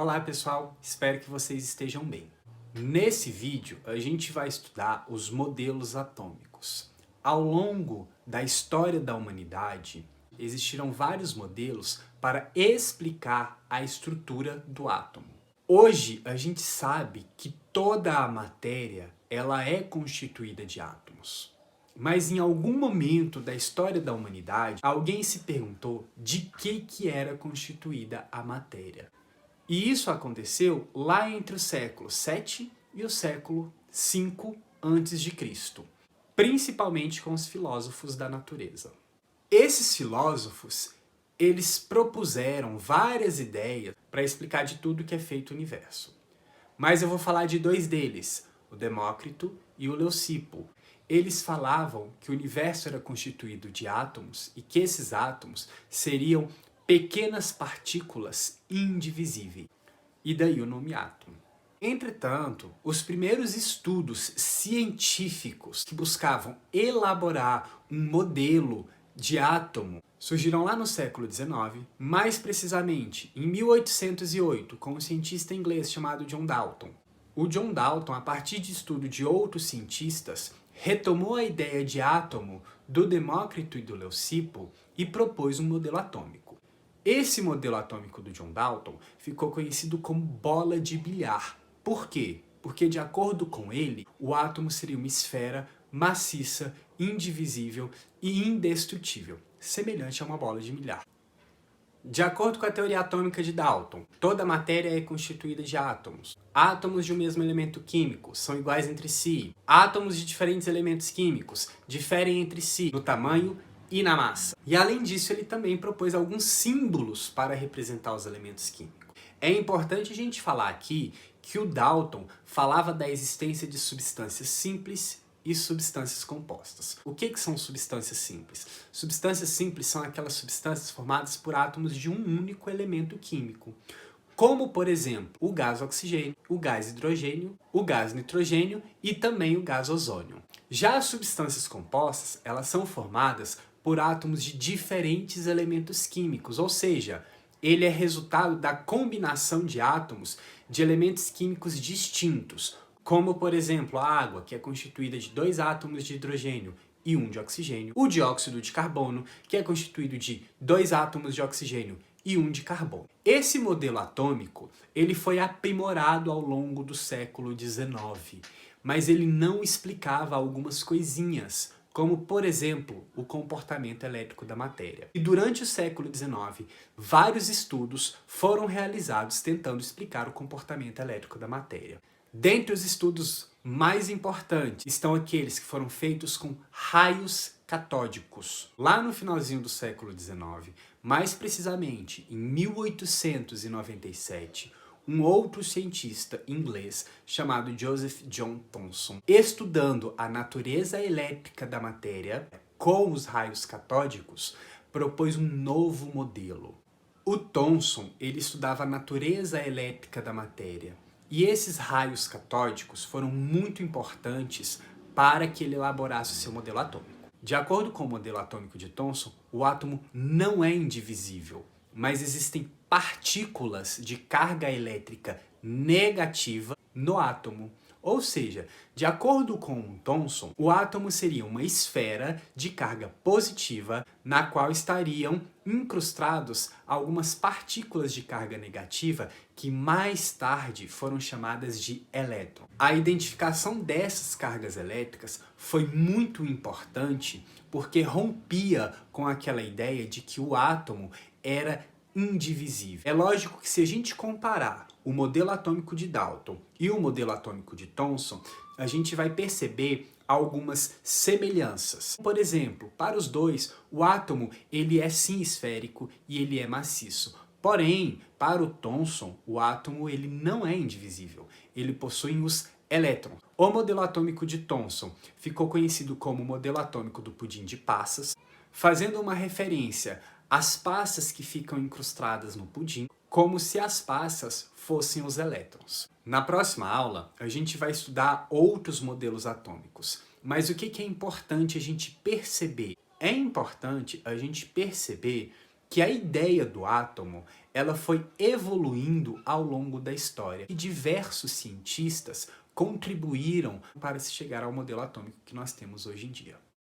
Olá pessoal, espero que vocês estejam bem. Nesse vídeo a gente vai estudar os modelos atômicos. Ao longo da história da humanidade, existiram vários modelos para explicar a estrutura do átomo. Hoje a gente sabe que toda a matéria ela é constituída de átomos. Mas em algum momento da história da humanidade, alguém se perguntou de que era constituída a matéria. E isso aconteceu lá entre o século VII e o século V a.C., principalmente com os filósofos da natureza. Esses filósofos, eles propuseram várias ideias para explicar de tudo que é feito o universo. Mas eu vou falar de dois deles, o Demócrito e o Leucipo. Eles falavam que o universo era constituído de átomos e que esses átomos seriam pequenas partículas indivisíveis. E daí o nome átomo. Entretanto, os primeiros estudos científicos que buscavam elaborar um modelo de átomo surgiram lá no século XIX, mais precisamente em 1808, com um cientista inglês chamado John Dalton. O John Dalton, a partir de estudo de outros cientistas, retomou a ideia de átomo do Demócrito e do Leucipo e propôs um modelo atômico. Esse modelo atômico do John Dalton ficou conhecido como bola de bilhar. Por quê? Porque, de acordo com ele, o átomo seria uma esfera maciça, indivisível e indestrutível, semelhante a uma bola de bilhar. De acordo com a teoria atômica de Dalton, toda matéria é constituída de átomos. Átomos de um mesmo elemento químico são iguais entre si. Átomos de diferentes elementos químicos diferem entre si no tamanho e na massa. E além disso, ele também propôs alguns símbolos para representar os elementos químicos. É importante a gente falar aqui que o Dalton falava da existência de substâncias simples e substâncias compostas. O que são substâncias simples? Substâncias simples são aquelas substâncias formadas por átomos de um único elemento químico, como, por exemplo, o gás oxigênio, o gás hidrogênio, o gás nitrogênio e também o gás ozônio. Já as substâncias compostas, elas são formadas por átomos de diferentes elementos químicos, ou seja, ele é resultado da combinação de átomos de elementos químicos distintos, como, por exemplo, a água, que é constituída de 2 átomos de hidrogênio e 1 de oxigênio, o dióxido de carbono, que é constituído de 2 átomos de oxigênio e 1 de carbono. Esse modelo atômico ele foi aprimorado ao longo do século XIX, mas ele não explicava algumas coisinhas, como, por exemplo, o comportamento elétrico da matéria. E durante o século XIX, vários estudos foram realizados tentando explicar o comportamento elétrico da matéria. Dentre os estudos mais importantes estão aqueles que foram feitos com raios catódicos. Lá no finalzinho do século XIX, mais precisamente em 1897, um outro cientista inglês chamado Joseph John Thomson, estudando a natureza elétrica da matéria com os raios catódicos, propôs um novo modelo. O Thomson, ele estudava a natureza elétrica da matéria, e esses raios catódicos foram muito importantes para que ele elaborasse o seu modelo atômico. De acordo com o modelo atômico de Thomson, o átomo não é indivisível, mas existem partículas de carga elétrica negativa no átomo. Ou seja, de acordo com Thomson, o átomo seria uma esfera de carga positiva na qual estariam incrustados algumas partículas de carga negativa que mais tarde foram chamadas de elétron. A identificação dessas cargas elétricas foi muito importante porque rompia com aquela ideia de que o átomo era indivisível. É lógico que se a gente comparar o modelo atômico de Dalton e o modelo atômico de Thomson, a gente vai perceber algumas semelhanças. Por exemplo, para os dois, o átomo ele é sim esférico e ele é maciço. Porém, para o Thomson, o átomo ele não é indivisível. Ele possui os elétrons. O modelo atômico de Thomson ficou conhecido como o modelo atômico do pudim de passas, fazendo uma referência às passas que ficam incrustadas no pudim, como se as passas fossem os elétrons. Na próxima aula, a gente vai estudar outros modelos atômicos. Mas o que é importante a gente perceber? É importante a gente perceber que a ideia do átomo ela foi evoluindo ao longo da história e diversos cientistas contribuíram para se chegar ao modelo atômico que nós temos hoje em dia.